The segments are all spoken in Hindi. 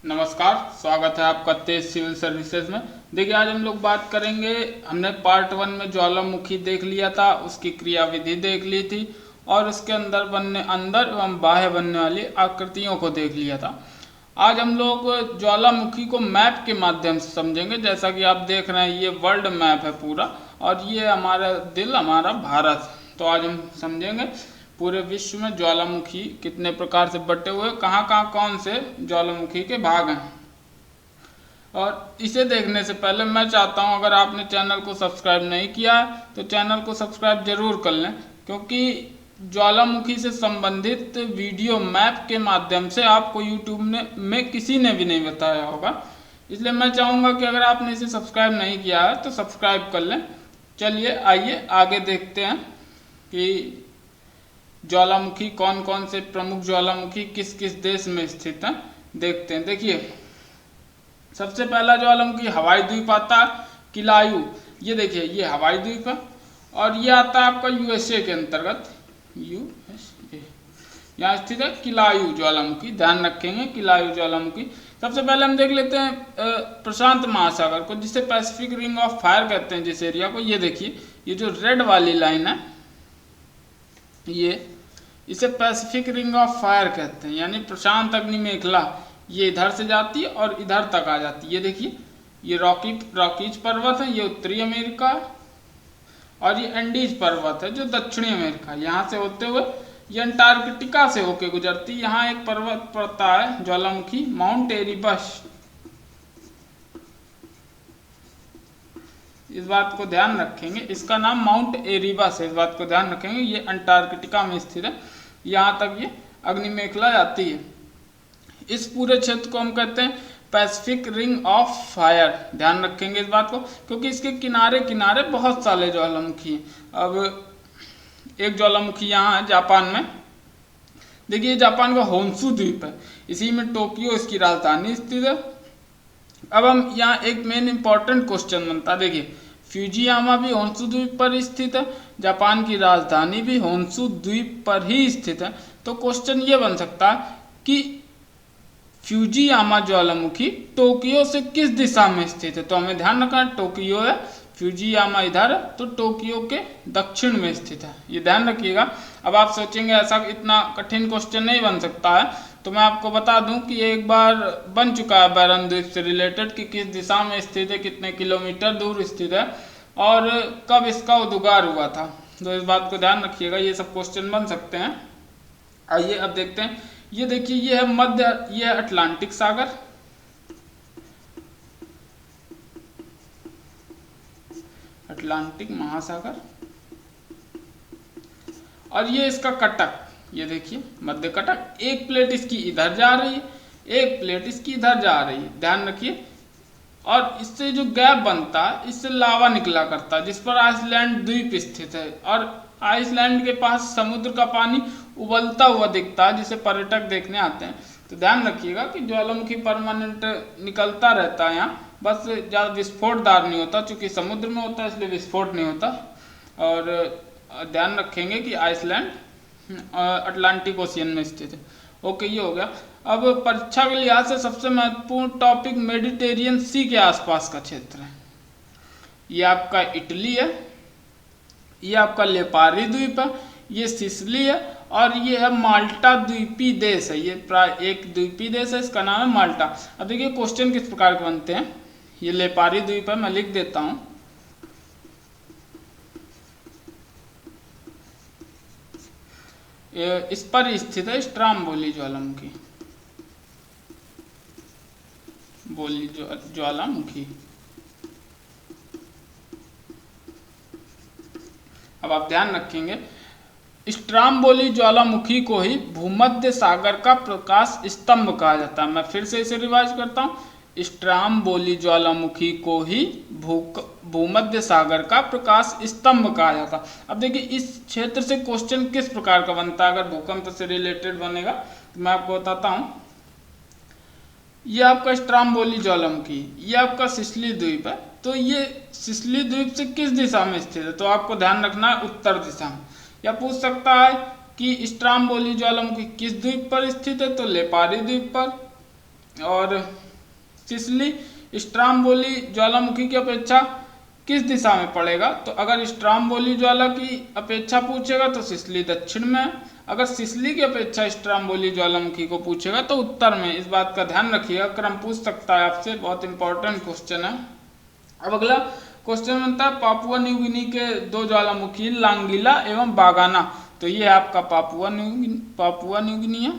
नमस्कार, स्वागत है आपका तेज सिविल सर्विसेज में। देखिए, आज हम लोग बात करेंगे। हमने पार्ट 1 में ज्वालामुखी देख लिया था, उसकी क्रियाविधि देख ली थी और उसके अंदर एवं बाह्य बनने वाली आकृतियों को देख लिया था। आज हम लोग ज्वालामुखी को मैप के माध्यम से समझेंगे। जैसा कि आप देख रहे हैं, ये वर्ल्ड मैप है पूरा और ये हमारा दिल, हमारा भारत। तो आज हम समझेंगे पूरे विश्व में ज्वालामुखी कितने प्रकार से बटे हुए, कहाँ कहाँ कौन से ज्वालामुखी के भाग हैं। और इसे देखने से पहले मैं चाहता हूं, अगर आपने चैनल को सब्सक्राइब नहीं किया है तो चैनल को सब्सक्राइब जरूर कर लें, क्योंकि ज्वालामुखी से संबंधित वीडियो मैप के माध्यम से आपको यूट्यूब में किसी ने भी नहीं बताया होगा। इसलिए मैं चाहूँगा कि अगर आपने इसे सब्सक्राइब नहीं किया है तो सब्सक्राइब कर लें। चलिए आइए आगे देखते हैं कि ज्वालामुखी कौन कौन से प्रमुख ज्वालामुखी किस किस देश में स्थित हैं, देखते हैं। देखिए, सबसे पहला ज्वालामुखी हवाई द्वीप आता है, किलायू। ये देखिए, ये हवाई द्वीप है और ये आता है आपका यूएसए के अंतर्गत, यूएसए। यहाँ स्थित है किलायू ज्वालामुखी, ध्यान रखेंगे किलायू ज्वालामुखी। सबसे पहले हम देख लेते हैं प्रशांत महासागर को, जिसे पैसिफिक रिंग ऑफ फायर कहते हैं जिस एरिया को। ये देखिए, ये जो रेड वाली लाइन है, ये इसे पैसिफिक रिंग ऑफ फायर कहते हैं, यानी प्रशांत अग्नि मेखला। ये इधर से जाती है और इधर तक आ जाती है। ये देखिए, ये रॉकीज पर्वत है, ये उत्तरी अमेरिका है, और ये एंडीज पर्वत है जो दक्षिणी अमेरिका है। यहाँ से होते हुए ये अंटार्कटिका से होके गुजरती है। यहाँ एक पर्वत पड़ता है ज्वालामुखी, माउंट एरिबस। इस बात को ध्यान रखेंगे, इसका नाम माउंट एरिबस है, इस बात को ध्यान रखेंगे। ये अंटार्कटिका में स्थित है, यहाँ तक ये अग्नि मेखला जाती है। इस पूरे क्षेत्र को हम कहते हैं पैसिफिक रिंग ऑफ फायर, ध्यान रखेंगे इस बात को, क्योंकि इसके किनारे किनारे बहुत सारे ज्वालामुखी हैं। अब एक ज्वालामुखी यहाँ है जापान में। देखिए, जापान का होन्शु द्वीप है, इसी में टोक्यो इसकी राजधानी स्थित है। अब हम यहाँ एक मेन इंपॉर्टेंट क्वेश्चन बनता है। देखिए, फ्यूजियामा भी होन्शु द्वीप पर स्थित है, जापान की राजधानी भी होन्शु द्वीप पर ही स्थित है। तो क्वेश्चन ये बन सकता है कि फ्यूजियामा ज्वालामुखी टोक्यो से किस दिशा में स्थित है। तो हमें ध्यान रखना, टोक्यो है, फ्यूजियामा इधर है, तो टोक्यो के दक्षिण में स्थित है, ये ध्यान रखिएगा। अब आप सोचेंगे ऐसा इतना कठिन क्वेश्चन नहीं बन सकता है, तो मैं आपको बता दूं कि एक बार बन चुका है बैरन द्वीप से रिलेटेड, कि किस दिशा में स्थित है, कितने किलोमीटर दूर स्थित है और कब इसका उद्गार हुआ था। तो इस बात को ध्यान रखिएगा, ये सब क्वेश्चन बन सकते हैं। आइए अब देखते हैं। ये देखिए, ये है ये है अटलांटिक सागर, अटलांटिक महासागर, और ये इसका कटक। ये देखिए मध्य कटक, एक प्लेट इसकी इधर जा रही है, एक प्लेट इसकी इधर जा रही है, ध्यान रखिए। और इससे जो गैप बनता है, इससे लावा निकला करता है, जिस पर आइसलैंड द्वीप स्थित है। और आइसलैंड के पास समुद्र का पानी उबलता हुआ दिखता है, जिसे पर्यटक देखने आते हैं। तो ध्यान रखिएगा कि ज्वालामुखी परमानेंट निकलता रहता है यहाँ, बस ज़्यादा विस्फोटदार नहीं होता, चूंकि समुद्र में होता है इसलिए विस्फोट नहीं होता। और ध्यान रखेंगे कि आइसलैंड अटलांटिक ओशियन में स्थित है। ओके, ये हो गया। अब परीक्षा के लिहाज से सबसे महत्वपूर्ण टॉपिक मेडिटेरियन सी के आसपास का क्षेत्र है। ये आपका इटली है, ये आपका लेपारी द्वीप है, ये सिसिली है, और ये है माल्टा द्वीपी देश है। ये प्राय एक द्वीपी देश है, इसका नाम है माल्टा। अब देखिए क्वेश्चन किस प्रकार के बनते हैं। ये लेपारी द्वीप है, मैं लिख देता हूं। इस पर स्थित है स्ट्राम्बोली ज्वालामुखी, ज्वालामुखी। अब आप ध्यान रखेंगे, स्ट्राम्बोली ज्वालामुखी को ही भूमध्य सागर का प्रकाश स्तंभ कहा जाता है। मैं फिर से इसे रिवाइज करता हूँ, स्ट्राम्बोली ज्वालामुखी को ही भूमध्य सागर का प्रकाश स्तंभ कहा जाता है। अब देखिए, इस क्षेत्र से क्वेश्चन किस प्रकार का बनता है, अगर भूकंप से रिलेटेड बनेगा तो मैं आपको बताता हूँ। ये आपका स्ट्राम्बोली ज्वालामुखी, ये आपका सिसिली द्वीप है। तो ये सिसिली द्वीप से किस दिशा में स्थित है, तो आपको ध्यान रखना है उत्तर दिशा में। या पूछ सकता है कि स्ट्राम्बोली ज्वालामुखी किस द्वीप पर स्थित है, तो लेपारी द्वीप पर। और सिसली स्ट्राम्बोली ज्वालामुखी की अपेक्षा किस दिशा में पड़ेगा? तो अगर स्ट्राम्बोली ज्वाला की अपेक्षा पूछेगा तो सिसली दक्षिण में है। अगर सिसली की अपेक्षा स्ट्राम्बोली ज्वालामुखी को पूछेगा तो उत्तर में। इस बात का ध्यान रखिएगा, क्रम पूछ सकता है आपसे, बहुत इंपॉर्टेंट क्वेश्चन है। अब अगला क्वेश्चन बनता है पापुआ न्यू गिनी के दो ज्वालामुखी लांगीला एवं बागाना। तो ये आपका पापुआ न्यू गिनी है,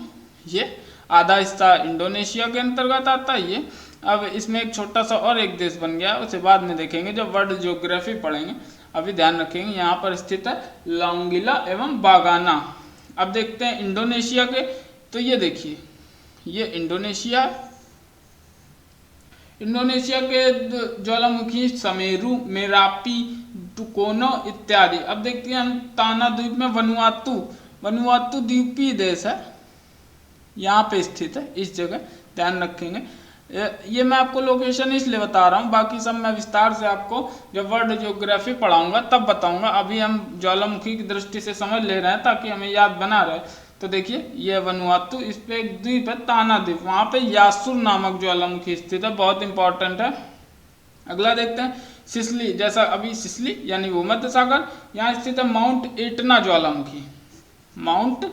ये आधा हिस्सा इंडोनेशिया के अंतर्गत आता है ये। अब इसमें एक छोटा सा और एक देश बन गया, उसे बाद में देखेंगे जब वर्ल्ड ज्योग्राफी पढ़ेंगे। अभी ध्यान रखेंगे यहाँ पर स्थित है लांगीला एवं बागाना। अब देखते हैं इंडोनेशिया के, तो ये देखिए ये इंडोनेशिया के ज्वालामुखी समेरू, मेरापी, टुकोनो इत्यादि। अब देखते हैं हम ताना द्वीप में वनुआतु द्वीपीय देश है, यहाँ पे स्थित है, इस जगह ध्यान रखेंगे। ये मैं आपको लोकेशन इसलिए बता रहा हूँ, बाकी सब मैं विस्तार से आपको जब वर्ल्ड ज्योग्राफी पढ़ाऊंगा तब बताऊंगा। अभी हम ज्वालामुखी की दृष्टि से समझ ले रहे हैं ताकि हमें याद बना रहे। तो देखिए ये वनुआतु, इस पे एक द्वीप है ताना द्वीप, वहाँ पे यासुर नामक ज्वालामुखी स्थित है, बहुत इंपॉर्टेंट है। अगला देखते हैं सिसली, जैसा अभी सिसली यानी भूमध्य सागर, यहाँ स्थित है माउंट एटना ज्वालामुखी, माउंट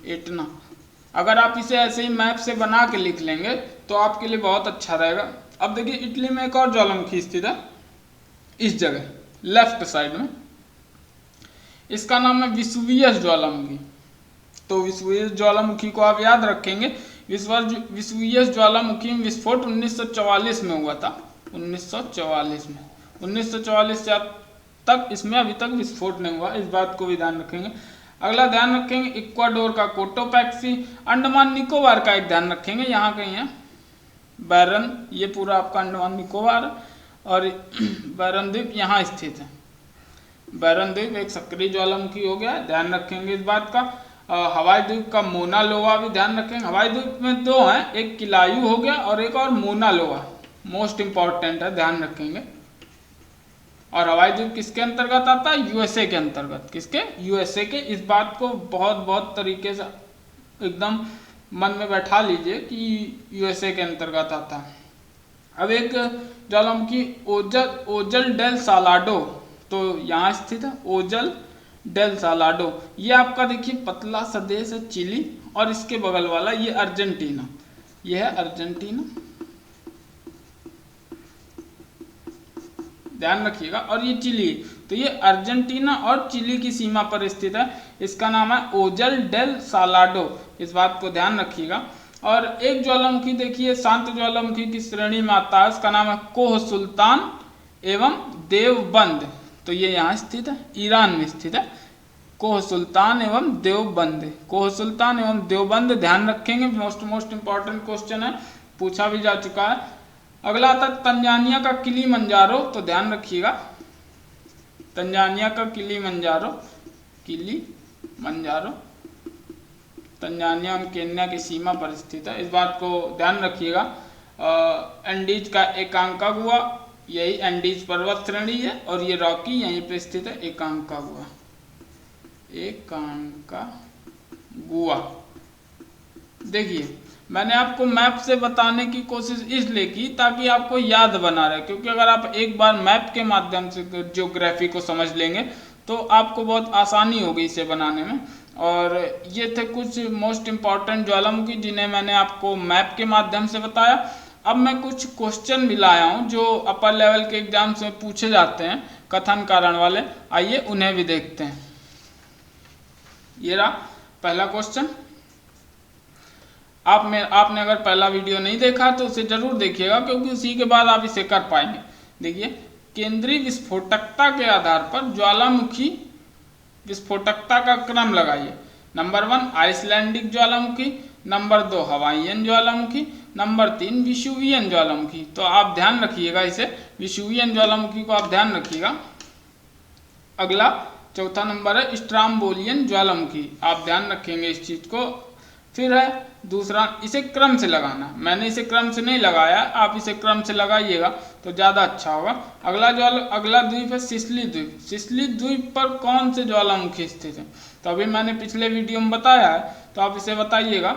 एटना। अगर आप इसे ऐसे ही मैप से बना के लिख लेंगे तो आपके लिए बहुत अच्छा रहेगा। अब देखिए इटली में एक और ज्वालामुखी स्थित है, इस जगह लेफ्ट साइड में, इसका नाम है विसुवियस ज्वालामुखी। तो विसुवियस ज्वालामुखी को आप याद रखेंगे। विसुवियस ज्वालामुखी में विस्फोट 1944 में हुआ था, 1944 में, 1944 से अब तक इसमें अभी तक विस्फोट नहीं हुआ, इस बात को भी ध्यान रखेंगे। अगला ध्यान रखेंगे इक्वाडोर का कोटोपैक्सी। अंडमान निकोबार का एक ध्यान रखेंगे, यहाँ कहीं है बैरन, ये पूरा आपका अंडमान निकोबार, और बैरन द्वीप यहाँ स्थित है। बैरन द्वीप एक सक्रिय ज्वालामुखी हो गया, ध्यान रखेंगे इस बात का। हवाई द्वीप का मोना लोवा भी ध्यान रखेंगे। हवाई द्वीप में दो हैं, एक किलायू हो गया और एक और मोना लोवा, मोस्ट इंपॉर्टेंट है, ध्यान रखेंगे। और हवाई द्वीप किसके अंतर्गत आता है? यूएसए के अंतर्गत। किसके? यूएसए के। इस बात को बहुत तरीके से एकदम मन में बैठा लीजिए कि यूएसए के अंतर्गत आता है। अब एक ज्वालामुखी ओजल डेल सालाडो, तो यहाँ स्थित है ओजल डेल सालाडो। ये आपका देखिए पतला सा देश है चिली, और इसके बगल वाला ये अर्जेंटीना, ये है अर्जेंटीना, ध्यान रखिएगा। और ये चिली, तो ये अर्जेंटीना और चिली की सीमा पर स्थित है, इसका नाम है ओजल डेल सालाडो, इस बात को ध्यान रखिएगा। और एक ज्वालामुखी देखिए शांत ज्वालामुखी की श्रेणी में आता है, इसका नाम है कोह सुल्तान एवं देवबंद। तो ये यहाँ स्थित है, ईरान में स्थित है, कोह सुल्तान एवं देवबंद, कोह सुल्तान एवं देवबंद, ध्यान रखेंगे। मोस्ट इंपॉर्टेंट क्वेश्चन है, पूछा भी जा चुका है। अगला आता है तंजानिया का किलीमंजारो, तो ध्यान रखिएगा तंजानिया का किलीमंजारो, तंजानिया और केन्या की सीमा पर स्थित है, इस बात को ध्यान रखिएगा। एंडीज का एकांकागुआ, यही एंडीज पर्वत श्रेणी है, और ये रॉकी यहीं पे स्थित है, एकांकागुआ। देखिए मैंने आपको मैप से बताने की कोशिश इसलिए की ताकि आपको याद बना रहे, क्योंकि अगर आप एक बार मैप के माध्यम से ज्योग्राफी को समझ लेंगे तो आपको बहुत आसानी होगी इसे बनाने में। और ये थे कुछ मोस्ट इम्पॉर्टेंट ज्वालामुखी जिन्हें मैंने आपको मैप के माध्यम से बताया। अब मैं कुछ क्वेश्चन भी लाया हूँ जो अपर लेवल के एग्जाम में पूछे जाते हैं, कथन कारण वाले, आइए उन्हें भी देखते हैं। ये रहा पहला क्वेश्चन। आपने अगर पहला वीडियो नहीं देखा तो उसे जरूर देखिएगा, क्योंकि उसी के बाद आप इसे कर पाएंगे। देखिए केंद्रीय विस्फोटकता के आधार पर ज्वालामुखी विस्फोटकता का क्रम लगाइए। नंबर 1 आइसलैंडिक ज्वालामुखी, नंबर 2 हवाईयन ज्वालामुखी, नंबर 3 विसुवियन ज्वालामुखी। तो आप ध्यान रखिएगा इसे, विसुवियन ज्वालामुखी को आप ध्यान रखिएगा। अगला चौथा नंबर है स्ट्राम्बोलियन ज्वालामुखी, आप ध्यान रखेंगे इस चीज को। फिर है दूसरा, इसे क्रम से लगाना, मैंने इसे क्रम से नहीं लगाया, आप इसे क्रम से लगाइएगा तो ज़्यादा अच्छा होगा। अगला द्वीप है सिसली द्वीप। सिसली द्वीप पर कौन से ज्वालामुखी स्थित है? तो अभी मैंने पिछले वीडियो में बताया है, तो आप इसे बताइएगा।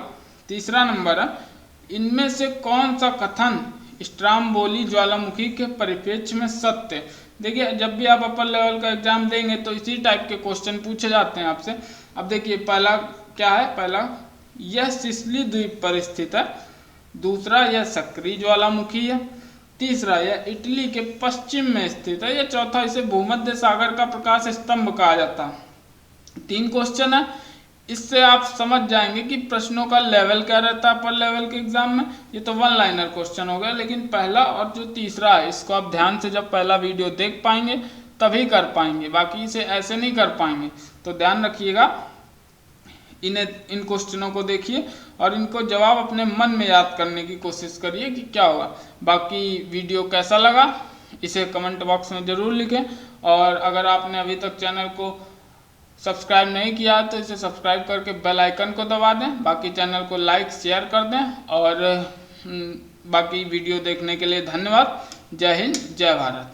तीसरा नंबर है, इनमें से कौन सा कथन स्ट्राम्बोली ज्वालामुखी के परिप्रेक्ष्य में सत्य है। देखिए जब भी आप अपर लेवल का एग्जाम देंगे तो इसी टाइप के क्वेश्चन पूछे जाते हैं आपसे। अब देखिए पहला क्या है, पहला यह सिसिली द्वीप पर स्थित है, दूसरा यह सक्रिय ज्वालामुखी है, तीसरा यह इटली के पश्चिम में स्थित है, या चौथा इसे भूमध्य सागर का प्रकाश स्तंभ कहा जाता है। 3 क्वेश्चन है, इससे आप समझ जाएंगे कि प्रश्नों का लेवल क्या रहता है अपर लेवल के एग्जाम में। ये तो 1 लाइनर क्वेश्चन हो गया, लेकिन पहला और जो तीसरा है इसको आप ध्यान से जब पहला वीडियो देख पाएंगे तभी कर पाएंगे, बाकी इसे ऐसे नहीं कर पाएंगे। तो ध्यान रखिएगा, इन क्वेश्चनों को देखिए और इनको जवाब अपने मन में याद करने की कोशिश करिए कि क्या होगा। बाकी वीडियो कैसा लगा इसे कमेंट बॉक्स में ज़रूर लिखें, और अगर आपने अभी तक चैनल को सब्सक्राइब नहीं किया तो इसे सब्सक्राइब करके बेल आइकन को दबा दें। बाकी चैनल को लाइक शेयर कर दें, और बाकी वीडियो देखने के लिए धन्यवाद। जय हिंद, जय भारत।